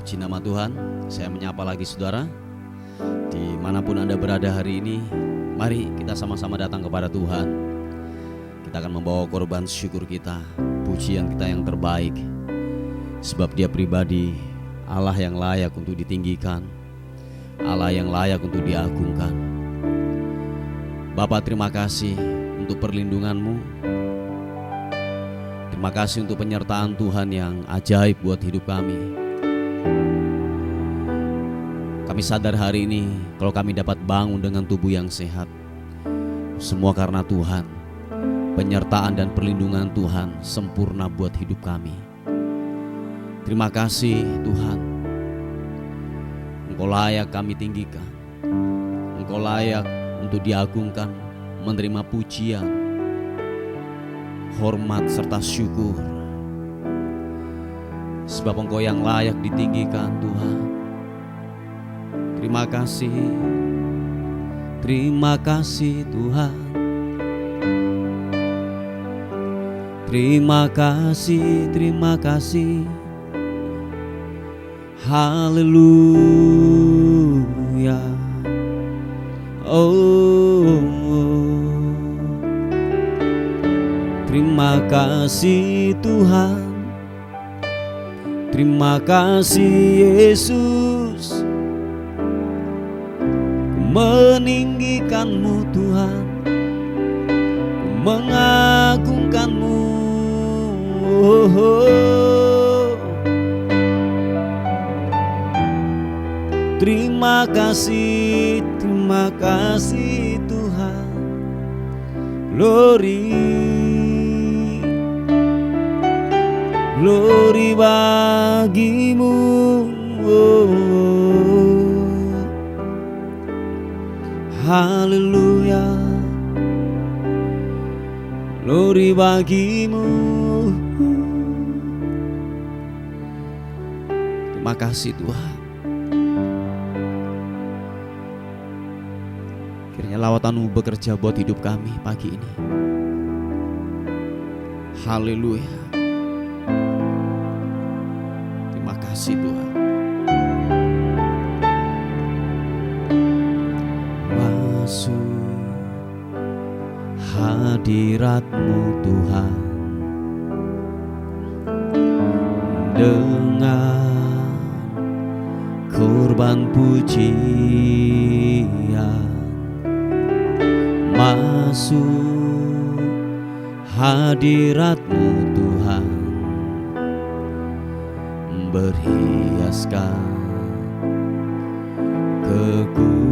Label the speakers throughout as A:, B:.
A: Puji nama Tuhan. Saya menyapa lagi saudara dimanapun Anda berada hari ini. Mari kita sama-sama datang kepada Tuhan. Kita akan membawa korban syukur kita, pujian kita yang terbaik. Sebab Dia pribadi Allah yang layak untuk ditinggikan, Allah yang layak untuk diagungkan. Bapa, terima kasih untuk perlindungan-Mu. Terima kasih untuk penyertaan Tuhan yang ajaib buat hidup kami. Kami sadar hari ini kalau kami dapat bangun dengan tubuh yang sehat, semua karena Tuhan. Penyertaan dan perlindungan Tuhan sempurna buat hidup kami. Terima kasih Tuhan. Engkau layak kami tinggikan, Engkau layak untuk diagungkan, menerima pujian, hormat serta syukur. Sebab Engkau yang layak ditinggikan Tuhan. Terima kasih Tuhan. Terima kasih. Haleluya. Oh, terima kasih Tuhan. Terima kasih Yesus. Meninggikan-Mu Tuhan, mengagungkan-Mu. Terima kasih Tuhan. Glory bagi-Mu. Haleluya. Glory bagi-Mu. Terima kasih Tuhan. Kiranya lawatan-Mu bekerja buat hidup kami pagi ini. Haleluya. Terima kasih Tuhan. Masuk hadirat-Mu Tuhan dengan korban pujian. Masuk hadirat-Mu Tuhan, berhiaskan kekudusan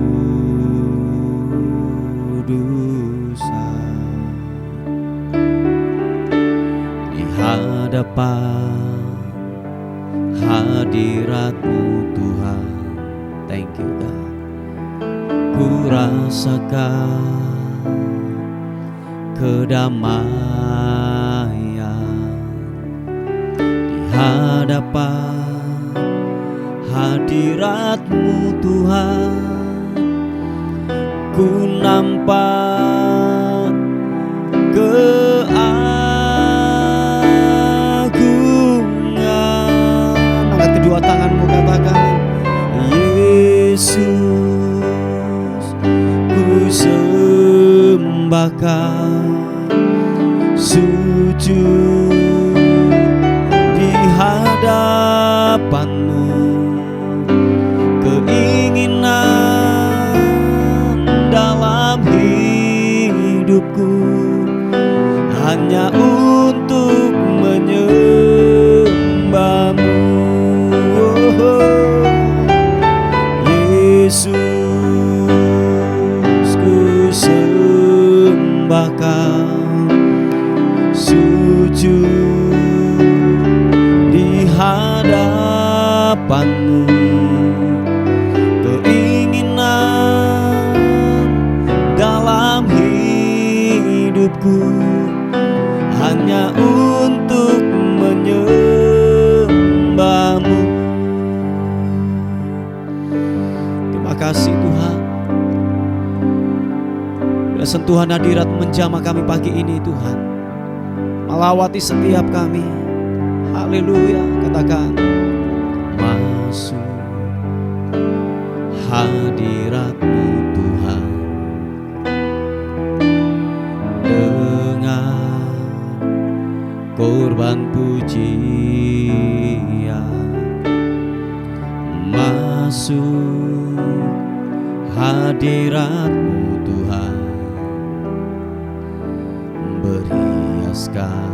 A: di hadapan hadirat-Mu Tuhan. Thank you God. Ku rasakan kedamaian di hadapan hadirat-Mu Tuhan. Ku nampak keagungan. Angkat kedua tanganmu, katakan Yesus, ku sembahkan, sujud di hadapan-Mu. Keinginan dalam hidupku hanya untuk menyembah-Mu. Yesus, ku sembahkan, sujud di hadapan-Mu. Keinginan dalam hidupku hanya untuk menyembah-Mu. Terima kasih Tuhan. Bila sentuhan hadirat menjamah kami pagi ini Tuhan, melawati setiap kami. Haleluya. Katakan masuk hadirat-Mu Tuhan, dengan korban pujian masuk hadirat-Mu Tuhan, berhiaskan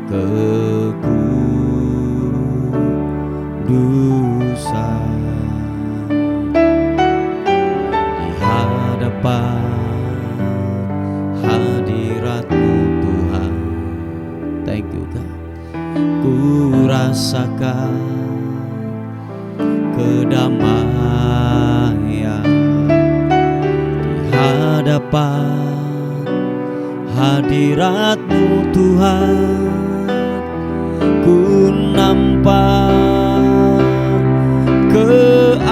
A: kekudusan di hadapan hadirat-Mu Tuhan. Thank you God. Ku rasakan kedamaian di hadapan hadirat-Mu Tuhan. Ku nampak keagungan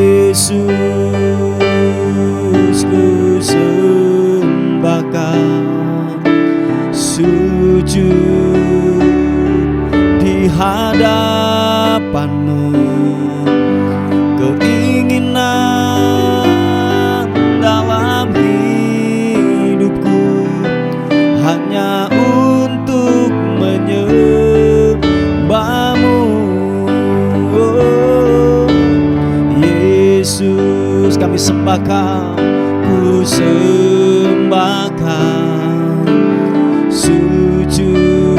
A: Yesus, ku sembahkan, sujud di hadapan-Mu. Keinginan dalam hidupku hanya untuk menyembah-Mu. Oh, Yesus, kami sembahkan, ku sembahkan, sujud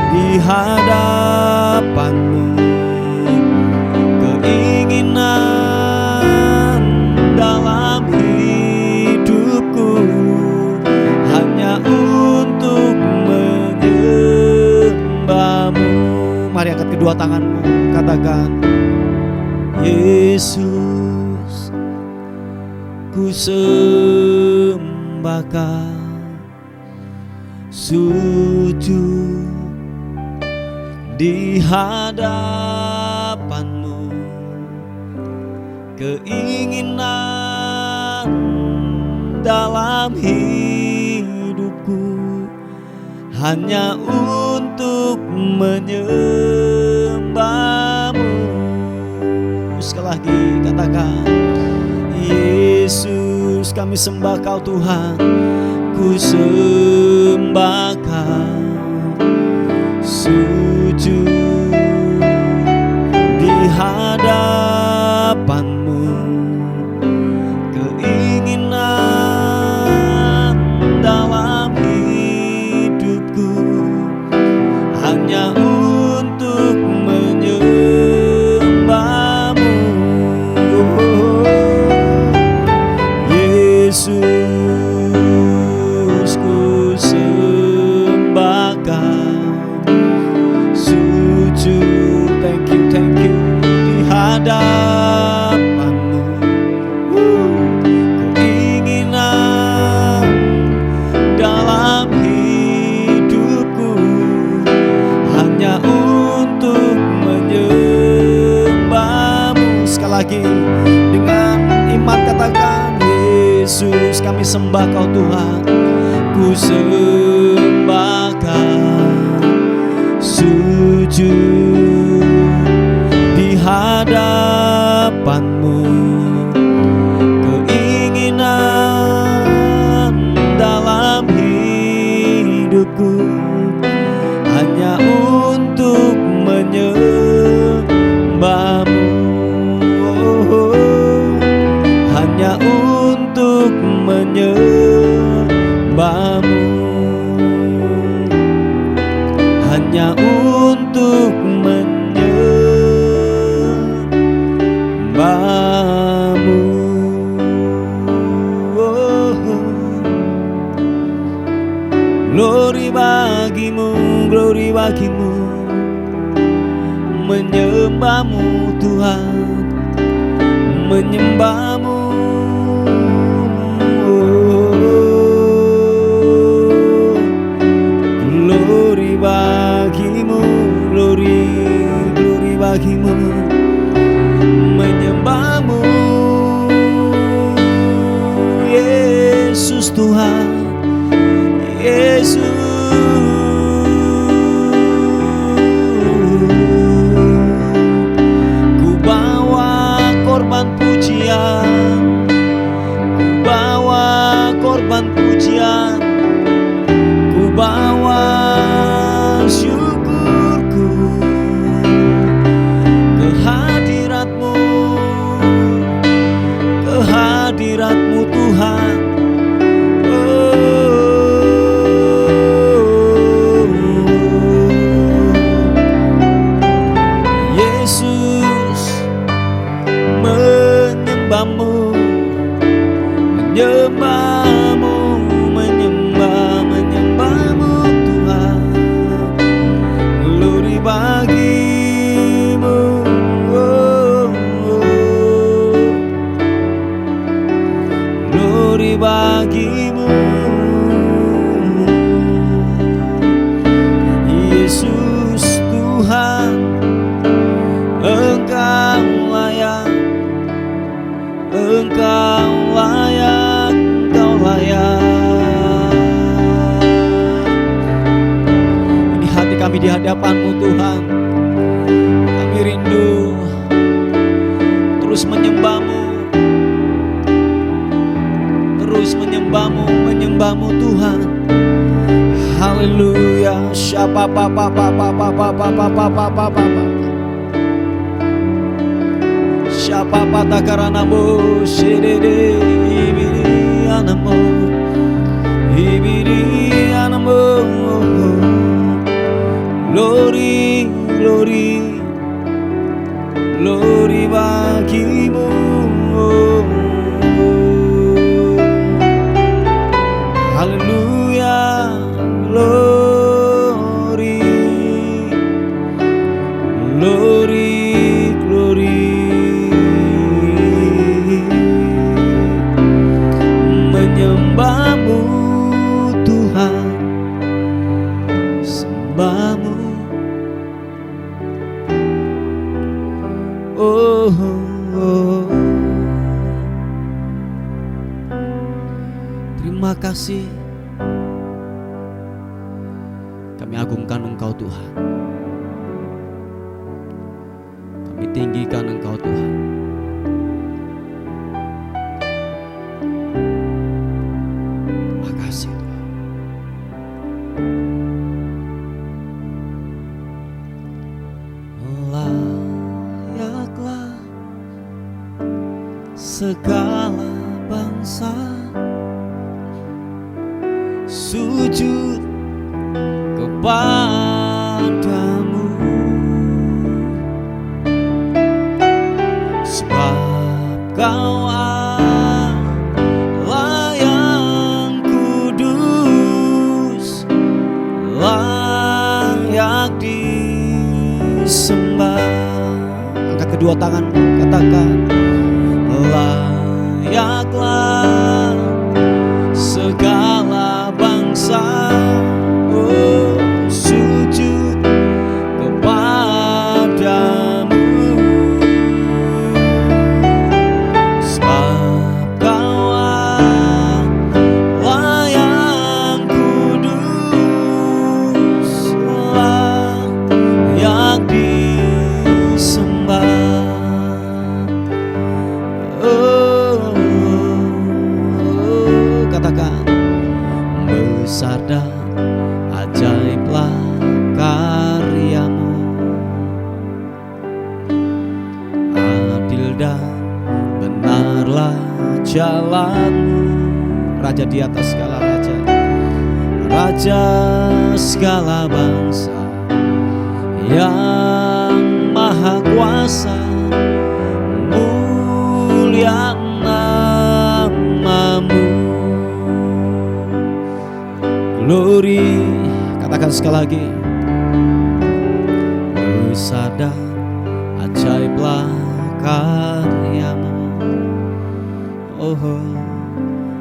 A: di hadapan-Mu. Keinginan dalam hidupku hanya untuk menyembah-Mu. Mari angkat kedua tanganmu, katakan, Yesus, ku sembahkan, sujud di hadapan-Mu. Keinginan dalam hidupku hanya untuk menyembah-Mu. Sekali lagi katakan, Yesus, kami sembah Kau Tuhan, ku sembahkan, sujud di hadapan-Mu. Keinginan dalam hidupku hanya untuk menyembah-Mu. Yesus, ku sembahkan, sujud, thank you di hadapan-Mu. Keinginan dalam hidupku hanya untuk menyembah-Mu. Sekali lagi dengan iman katakan, Yesus, kami sembah Kau Tuhan, ku sembahkan, sujud di hadapan-Mu. Keinginan dalam hidupku hanya untuk menyembah-Mu. Hanya untuk menyembah-Mu, hanya untuk menyembah-Mu. Oh, glory bagimu, glory bagimu, menyembah-Mu Tuhan, menyembah-Mu. Glory bagimu, glory bagimu, menyembah-Mu Yesus Tuhan, Yesus. hadirat-Mu Tuhan. Yesus, menyembah-Mu, menyembah-Mu, menyembah-Mu Tuhan. Glory bagi-Mu, glory bagi-Mu. Yesus Tuhan, Engkau layak, Engkau layak, Engkau layak. Ini hati kami di hadapan-Mu Tuhan. Kami rindu terus menyembah-Mu, terus menyembah-Mu, menyembah-Mu Tuhan. Haleluya. Siapa Siapa patakaranamu shirede ibiri anamu glory glory glory bagi-Mu. Haleluya. Glory glory glory. Menyembah-Mu Tuhan, sembah-Mu. Oh, oh. Terima kasih. Kami agungkan Engkau Tuhan. Kami tinggikan Engkau Tuhan. Makasih Tuhan. Layaklah segala bangsa sujud kepadamu, sebab Kau Allah yang kudus, layak disembah. Angkat kedua tanganmu, katakan layaklah segala bangsa sujud kepadamu, sebab Kau Allah yang kudus, layak disembah. Katakan besar dan ajaiblah karya-Mu, adil dan benarlah jalan-Mu. Raja di atas segala raja, Raja segala bangsa, yang maha kuasa, mulia nama-Mu. Glory, katakan sekali lagi. Besar dan ajaiblah karya-Mu, oh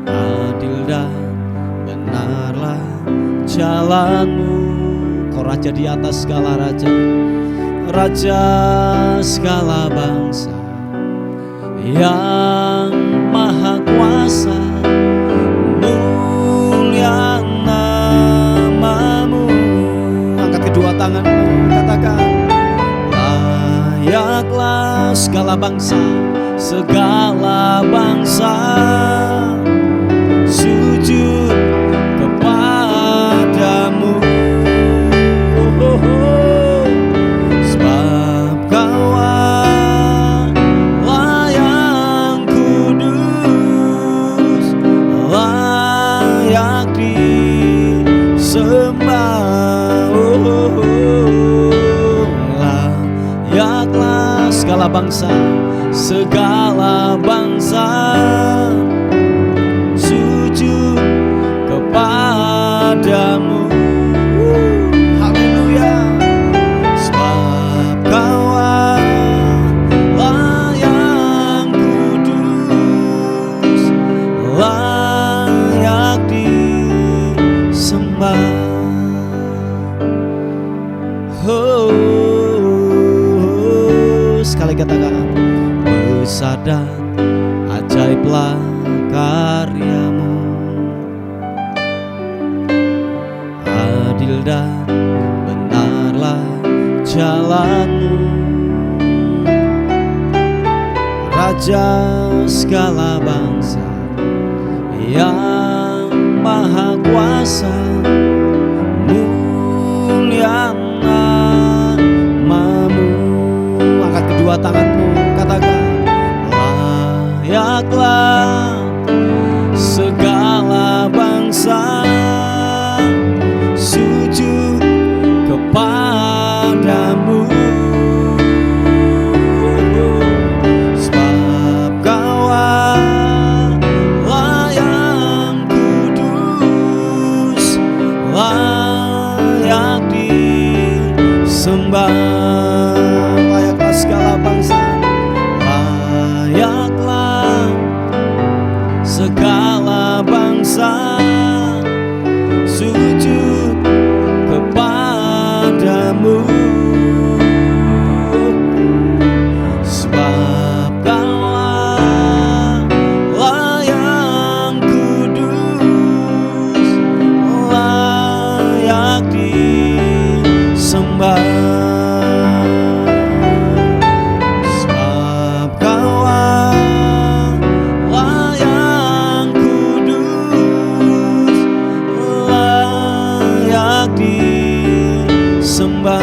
A: adil dan benarlah jalan-Mu. Kau raja di atas segala raja, Raja segala bangsa, yang maha kuasa, mulia nama-Mu. Angkat kedua tanganmu, katakan layaklah segala bangsa, segala bangsa sujud kepadamu, sebab Kau Allah yang kudus, bangsa, segala bangsa sujud kepadamu. Haleluya. Sebab Kau Allah yang kudus, layak disembah. Sekali katakan, besar dan ajaiblah karyamu, adil dan benarlah jalanmu. Raja segala bangsa yang maha kuasa, mulia namamu. Angkat kedua tanganmu, katakan, layaklah segala bangsa sujud kepadamu. Sebab Kau Allah yang kudus, layak disembah. Layaklah segala bangsa, layaklah segala bangsa sujud kepadamu. Sebab Kau Allah yang kudus, layak disembah. Sebab Kau Allah yang kudus, layak disembah.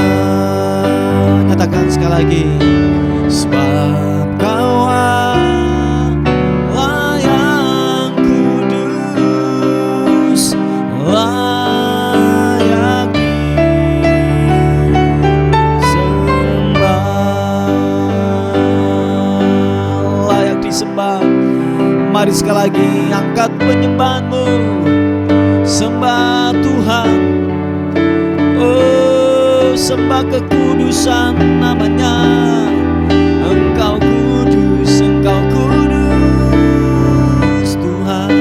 A: Nyatakan sekali lagi, sebab Kau Allah yang kudus, layak disembah. Layak disembah. Mari sekali lagi angkat penyembahanmu, sembah Tuhan. Oh, sembah kekudusan namanya. Engkau kudus, Engkau kudus Tuhan.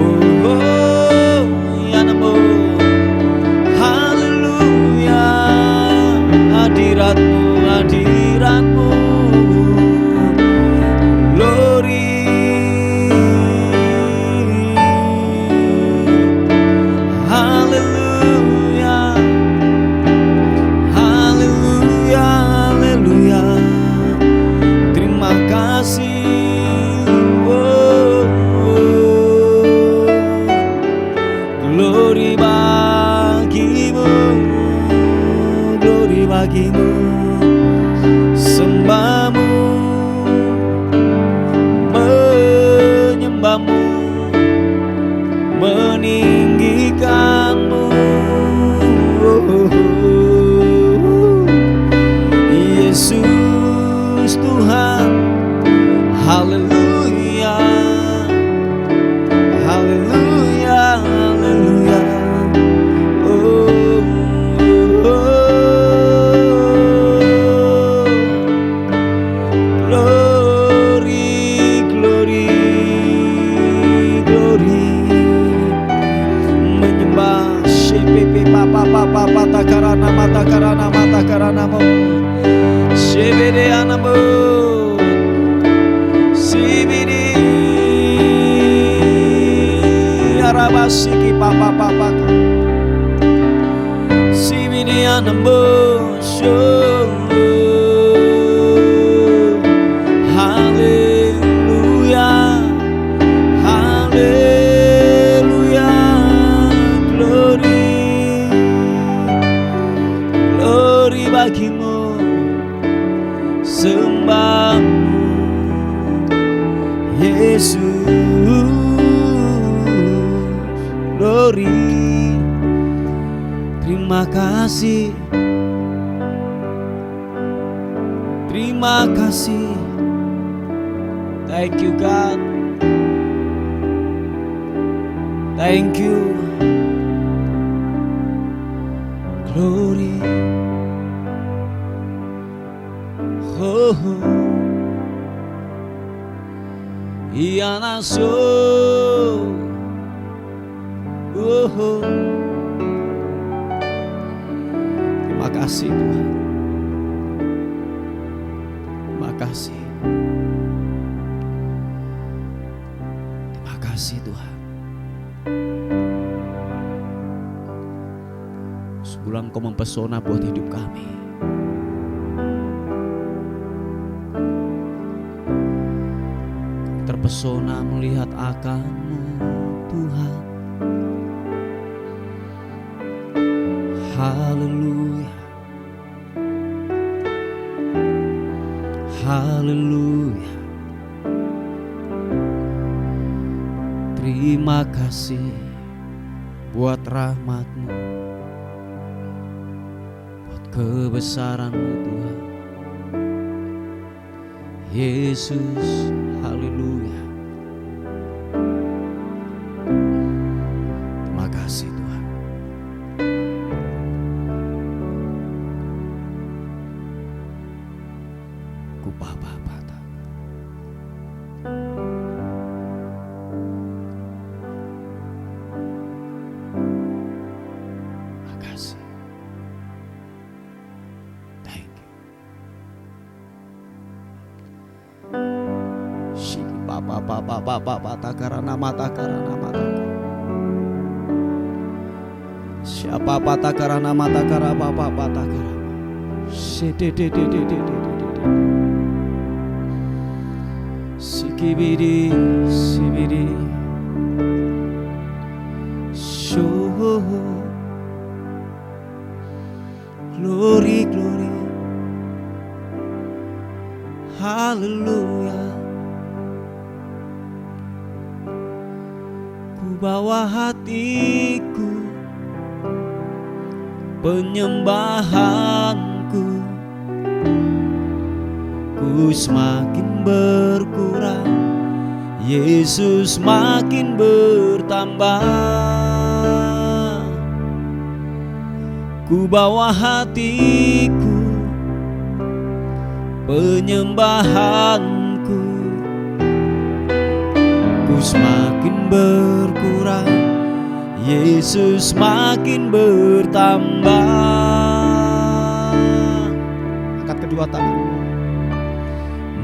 A: Oh, ya namo, haleluya. Hadiratmu, hadiratmu, glory. Haleluya, haleluya, haleluya. Terima kasih. Oh, glory bagimu, glory bagimu. Sembahmu, menyembahmu, meninggikanmu. Yesus Tuhan. Haleluya, haleluya, haleluya. Oh, glory, glory, glory. Menyembah shepepe papa papa pata karana mata karana mata karana mo shebede anamo sibidi arabasiki papa papa sibidi anamo show. Haleluya, haleluya, glory, glory bagimu. Sembahmu Yesus, glory. Terima kasih, terima Terima kasih. Thank you God. Thank you. Glory. Oh, oh. Ianaso. Oh, oh. Terima kasih Tuhan. Terima kasih. Terima kasih Tuhan. Sebulan Kau mempesona buat hidup kami. Terpesona melihat akan-Mu Tuhan. Haleluya. Haleluya. Terima kasih buat rahmat-Mu, buat kebesaran-Mu Tuhan. Yesus, haleluya. Terima kasih Tuhan. Kupapa-pata. Terima kasih. Thank you. Shiki papa takarana mata karana mata. Siapa pata karana mata kara papa takara. Sikibiri sibiri. Show. Glory, glory. Haleluya. Ku bawa hatiku, penyembahanku, ku semakin berkurang, Yesus makin bertambah. Ku bawa hatiku, penyembahanku, ku semakin berkurang, Yesus makin bertambah. Angkat kedua tangan.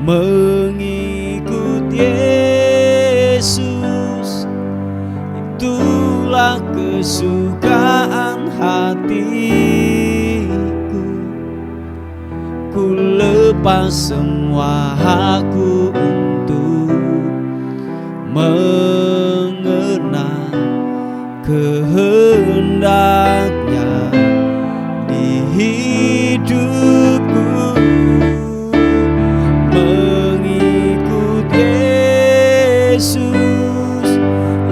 A: Mengikut Yesus, itulah kesukaan hatiku. Ku lepas semua hakku untuk mengenal kehendaknya di hidupku. Mengikut Yesus,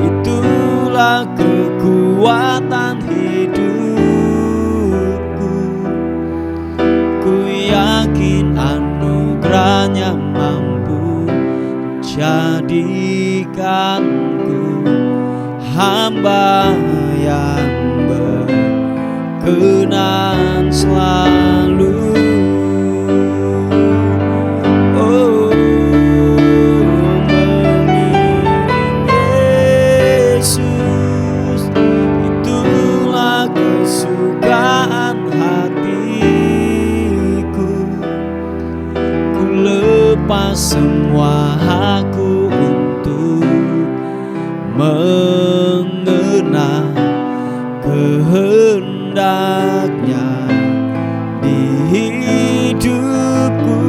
A: itulah kekuatan hidupku. Ku yakin anugerahnya mampu jadikanku hamba yang berkenan selalu. Oh, mengiring Yesus, itulah kesukaan hatiku. Ku lepas semua hakku untuk mengenal kehendaknya di hidupku.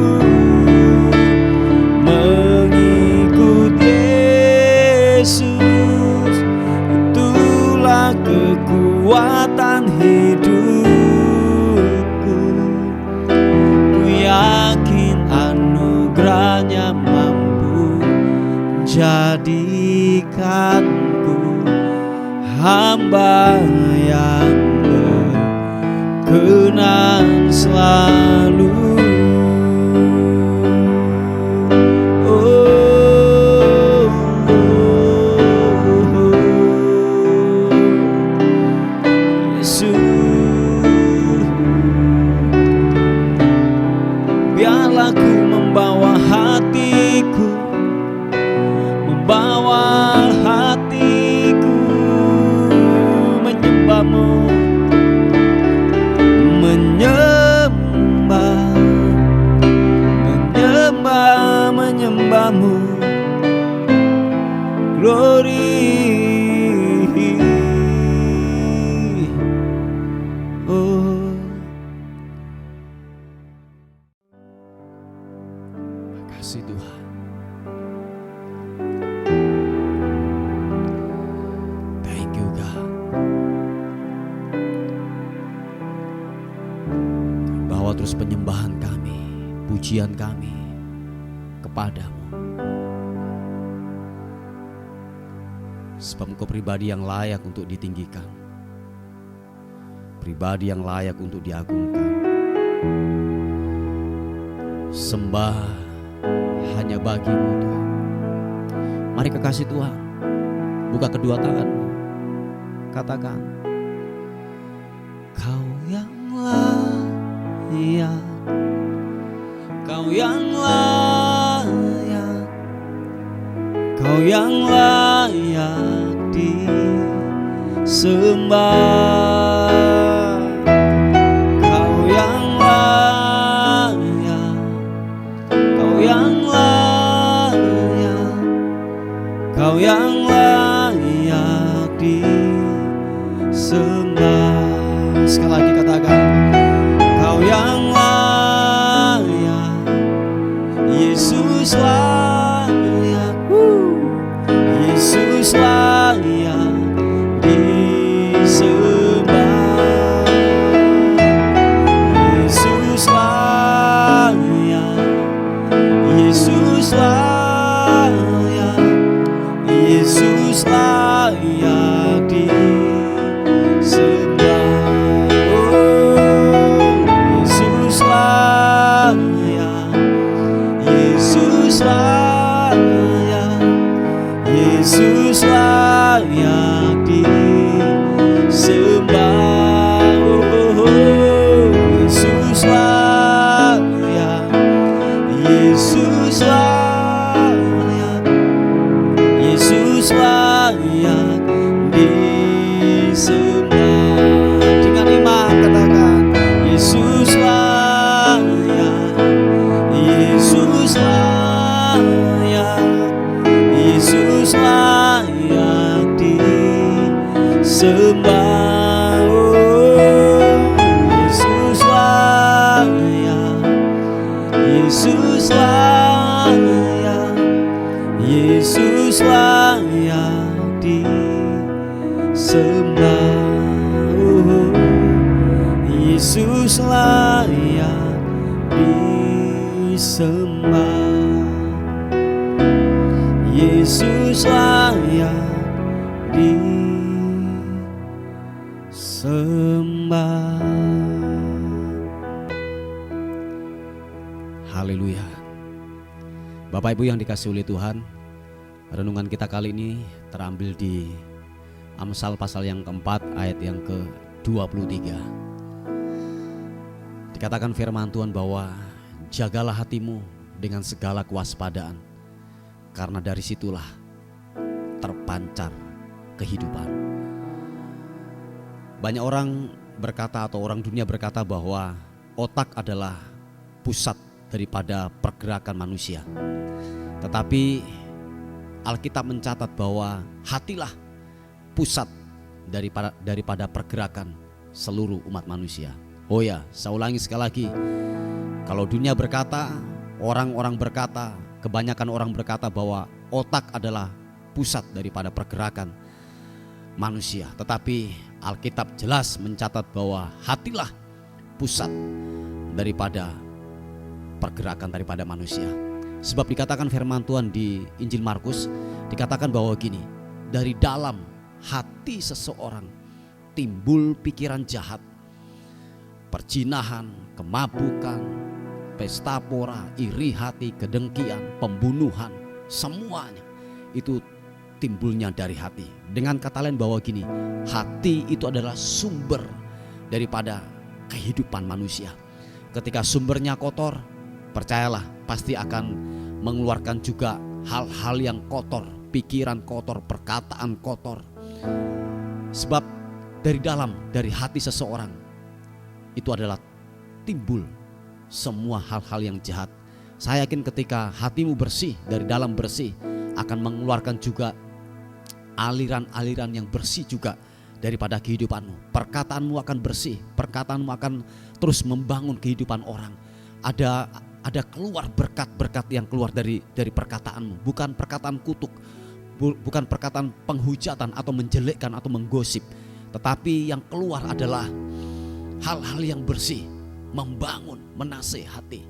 A: Mengikut Yesus, itulah kekuatan hidupku. Ku yakin anugerahnya mampu jadikanku hamba yang berkenan.
B: くなん selalu.
A: 「 Oh, 'Mengiring Yesus, itulah kesukaan hatiku. Ku yakin anugerahnya mampu jadikanku hamba yang berkenan selalu. 'Oh, 'Mengiring Yesus, itulah kesukaan hatiku. Ku yakin anugerahnya mampu jadikanku hamba yang berkenan selalu. 'Oh, glory. Oh, makasih Tuhan. Thank you God. Bawa terus penyembahan kami, pujian kami kepadamu. Sebab Engkau pribadi yang layak untuk ditinggikan, pribadi yang layak untuk diagungkan. Sembah hanya bagi-Mu Tuhan. Mari kekasih Tuhan, buka kedua tanganmu, katakan, Kau yang layak, Kau yang layak, Kau yang layak disembah. Kau yang layak, Kau yang layak, Kau yang layak disembah. Sekali lagi katakan, Kau yang layak, Yesus layak, Yesus layak disembah. Yesus layak, Yesus layak, Yesus layak disembah. Oh, Yesus layak, Yesus layak, Yesus layak disembah. Oh, Yesus layak, Yesus layak, Yesus layak disembah. Dengan iman katakan, Yesus layak, Yesus layak, Yesus layak disembah. Oh, Yesus layak, Yesus layak, Yesus layak disembah. Oh, Yesus layak disembah. Yesus layak disembah. Haleluya. Bapak Ibu yang dikasihi oleh Tuhan, renungan kita kali ini terambil di Amsal pasal yang keempat ayat yang ke-23. Dikatakan firman Tuhan bahwa jagalah hatimu dengan segala kewaspadaan, karena dari situlah terpancar kehidupan. Banyak orang berkata atau orang dunia berkata bahwa otak adalah pusat daripada pergerakan manusia. Tetapi Alkitab mencatat bahwa hatilah pusat daripada pergerakan seluruh umat manusia. Oh ya, saya ulangi sekali lagi. Kalau dunia berkata, orang-orang berkata, kebanyakan orang berkata bahwa otak adalah pusat daripada pergerakan manusia. Tetapi Alkitab jelas mencatat bahwa hatilah pusat daripada pergerakan daripada manusia. Sebab dikatakan firman Tuhan di Injil Markus, dikatakan bahwa gini, dari dalam hati seseorang timbul pikiran jahat, perjinahan, kemabukan, pesta pora, iri hati, kedengkian, pembunuhan, semuanya itu timbulnya dari hati. Dengan kata lain bahwa gini, hati itu adalah sumber daripada kehidupan manusia. Ketika sumbernya kotor, percayalah pasti akan mengeluarkan juga hal-hal yang kotor, pikiran kotor, perkataan kotor. Sebab dari hati seseorang itu adalah timbul semua hal-hal yang jahat. Saya yakin ketika hatimu bersih, dari dalam bersih, akan mengeluarkan juga aliran-aliran yang bersih juga daripada kehidupanmu. Perkataanmu akan bersih, perkataanmu akan terus membangun kehidupan orang. Ada keluar berkat-berkat yang keluar dari perkataanmu, bukan perkataan kutuk, bukan perkataan penghujatan atau menjelekkan atau menggosip, tetapi yang keluar adalah hal-hal yang bersih, membangun, menasehati.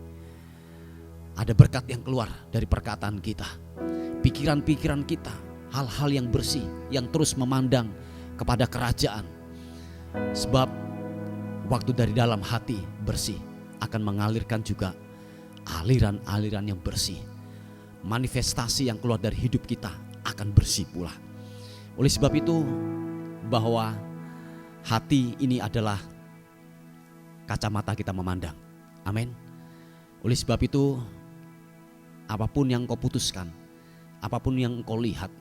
A: Ada berkat yang keluar dari perkataan kita, pikiran-pikiran kita, hal-hal yang bersih, yang terus memandang kepada kerajaan. Sebab waktu dari dalam hati bersih akan mengalirkan juga aliran-aliran yang bersih. Manifestasi yang keluar dari hidup kita akan bersih pula. Oleh sebab itu, bahwa hati ini adalah kacamata kita memandang. Amin. Oleh sebab itu, apapun yang kau putuskan, apapun yang kau lihat,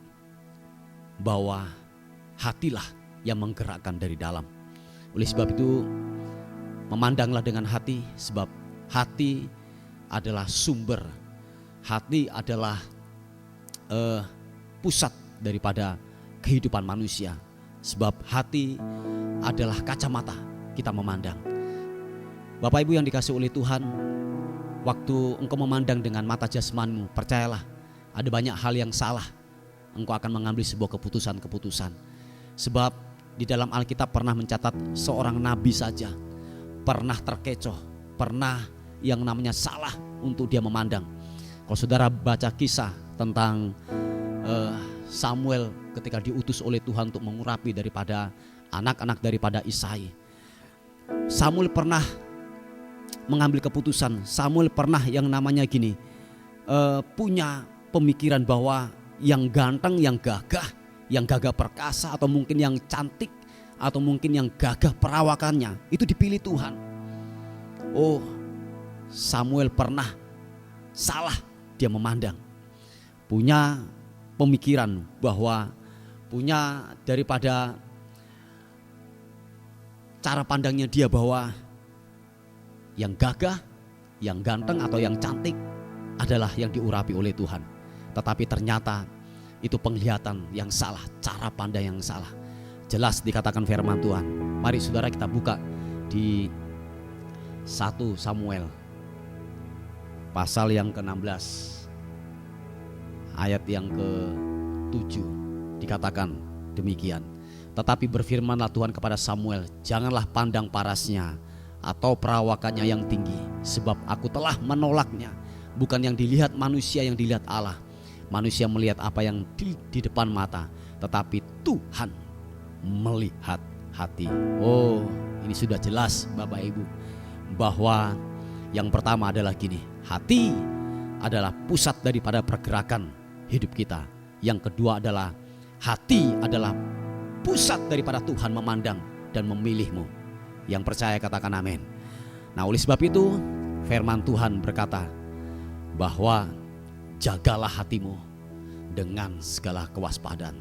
A: bahwa hatilah yang menggerakkan dari dalam. Oleh sebab itu, memandanglah dengan hati, sebab hati adalah sumber, hati adalah pusat daripada kehidupan manusia. Sebab hati adalah kacamata kita memandang. Bapak Ibu yang dikasihi oleh Tuhan, waktu engkau memandang dengan mata jasmanmu, percayalah ada banyak hal yang salah. Engkau akan mengambil sebuah keputusan-keputusan. Sebab di dalam Alkitab pernah mencatat seorang nabi saja pernah terkecoh, pernah yang namanya salah untuk dia memandang. Kalau saudara baca kisah tentang Samuel ketika diutus oleh Tuhan untuk mengurapi daripada anak-anak daripada Isai, Samuel pernah mengambil keputusan. Samuel pernah yang namanya gini, punya pemikiran bahwa yang ganteng, yang gagah perkasa, atau mungkin yang cantik, atau mungkin yang gagah perawakannya, itu dipilih Tuhan. Oh, Samuel pernah salah dia memandang. Punya pemikiran bahwa punya daripada cara pandangnya dia bahwa yang gagah, yang ganteng atau yang cantik adalah yang diurapi oleh Tuhan. Tetapi ternyata itu penglihatan yang salah, cara pandang yang salah. Jelas dikatakan firman Tuhan. Mari saudara kita buka di 1 Samuel pasal yang ke-16 ayat yang ke-7. Dikatakan demikian. Tetapi berfirmanlah Tuhan kepada Samuel, janganlah pandang parasnya atau perawakannya yang tinggi, sebab aku telah menolaknya. Bukan yang dilihat manusia, yang dilihat Allah. Manusia melihat apa yang di depan mata, tetapi Tuhan melihat hati. Oh, ini sudah jelas Bapak Ibu, bahwa yang pertama adalah gini, hati adalah pusat daripada pergerakan hidup kita. Yang kedua adalah hati adalah pusat daripada Tuhan memandang dan memilihmu. Yang percaya katakan amin. Nah, oleh sebab itu firman Tuhan berkata bahwa jagalah hatimu dengan segala kewaspadaan.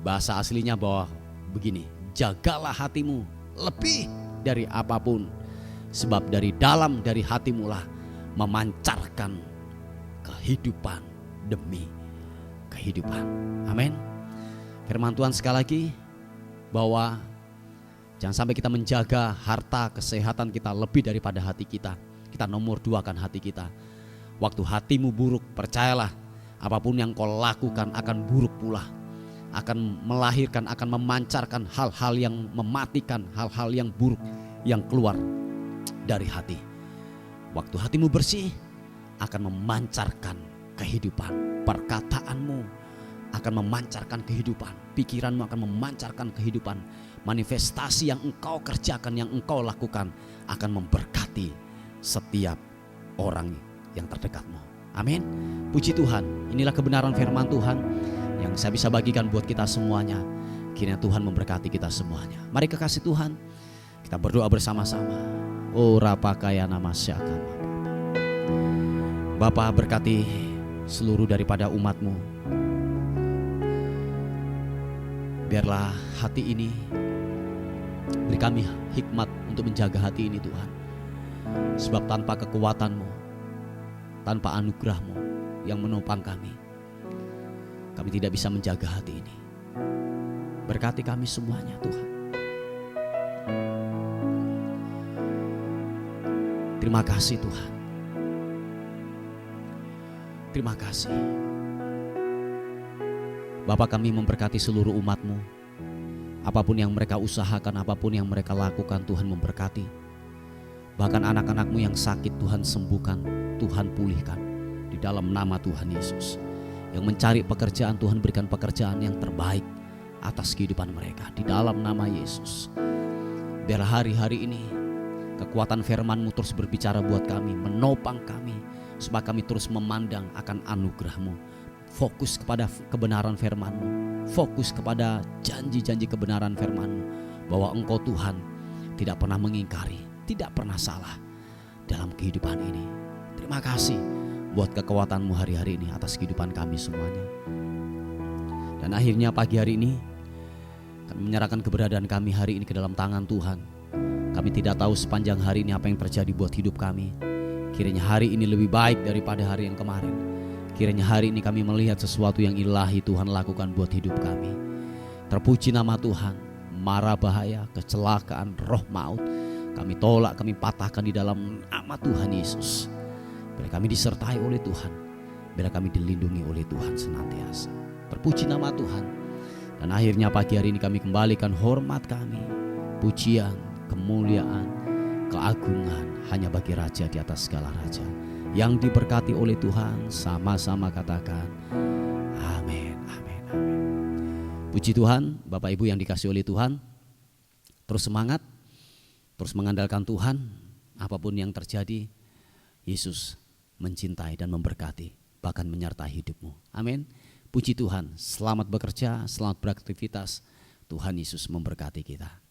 A: Bahasa aslinya bahwa begini, jagalah hatimu lebih dari apapun, sebab dari dalam dari hatimulah memancarkan kehidupan demi kehidupan. Amin. Firman Tuhan sekali lagi bahwa jangan sampai kita menjaga harta kesehatan kita lebih daripada hati kita. Kita nomor duakan hati kita. Waktu hatimu buruk, percayalah apapun yang kau lakukan akan buruk pula. Akan melahirkan, akan memancarkan hal-hal yang mematikan, hal-hal yang buruk yang keluar dari hati. Waktu hatimu bersih akan memancarkan kehidupan. Perkataanmu akan memancarkan kehidupan. Pikiranmu akan memancarkan kehidupan. Manifestasi yang engkau kerjakan, yang engkau lakukan akan memberkati setiap orang yang terdekatmu. Amin. Puji Tuhan. Inilah kebenaran firman Tuhan yang saya bisa bagikan buat kita semuanya. Kiranya Tuhan memberkati kita semuanya. Mari kekasih Tuhan, kita berdoa bersama-sama. Oh rapakaya nama syakama. Bapa, berkati seluruh daripada umat-Mu. Biarlah hati ini, beri kami hikmat untuk menjaga hati ini Tuhan. Sebab tanpa kekuatan-Mu, tanpa anugerah-Mu yang menopang kami tidak bisa menjaga hati ini. Berkati kami semuanya Tuhan. Terima kasih Tuhan. Terima kasih. Bapa, kami memberkati seluruh umat-Mu. Apapun yang mereka usahakan, apapun yang mereka lakukan, Tuhan memberkati. Bahkan anak-anak-Mu yang sakit, Tuhan sembuhkan, Tuhan pulihkan. Di dalam nama Tuhan Yesus. Yang mencari pekerjaan, Tuhan berikan pekerjaan yang terbaik atas kehidupan mereka. Di dalam nama Yesus. Biar hari-hari ini kekuatan firman-Mu terus berbicara buat kami, menopang kami, supaya kami terus memandang akan anugerah-Mu. Fokus kepada kebenaran firman-Mu, fokus kepada janji-janji kebenaran firman-Mu, bahwa Engkau Tuhan tidak pernah mengingkari, tidak pernah salah dalam kehidupan ini. Terima kasih buat kekuatan-Mu hari-hari ini atas kehidupan kami semuanya. Dan akhirnya pagi hari ini kami menyerahkan keberadaan kami hari ini ke dalam tangan Tuhan. Kami tidak tahu sepanjang hari ini apa yang terjadi buat hidup kami. Kiranya hari ini lebih baik daripada hari yang kemarin. Kiranya hari ini kami melihat sesuatu yang ilahi Tuhan lakukan buat hidup kami. Terpuji nama Tuhan. Mara bahaya, kecelakaan, roh maut, kami tolak, kami patahkan di dalam nama Tuhan Yesus. Bila kami disertai oleh Tuhan, bila kami dilindungi oleh Tuhan senantiasa. Terpuji nama Tuhan. Dan akhirnya pagi hari ini kami kembalikan hormat kami, pujian, kemuliaan, keagungan hanya bagi Raja di atas segala raja, yang diberkati oleh Tuhan. Sama-sama katakan amin, amin, amin. Puji Tuhan. Bapak Ibu yang dikasihi oleh Tuhan, terus semangat, terus mengandalkan Tuhan. Apapun yang terjadi, Yesus mencintai dan memberkati, bahkan menyertai hidupmu. Amin. Puji Tuhan. Selamat bekerja, selamat beraktivitas. Tuhan Yesus memberkati kita.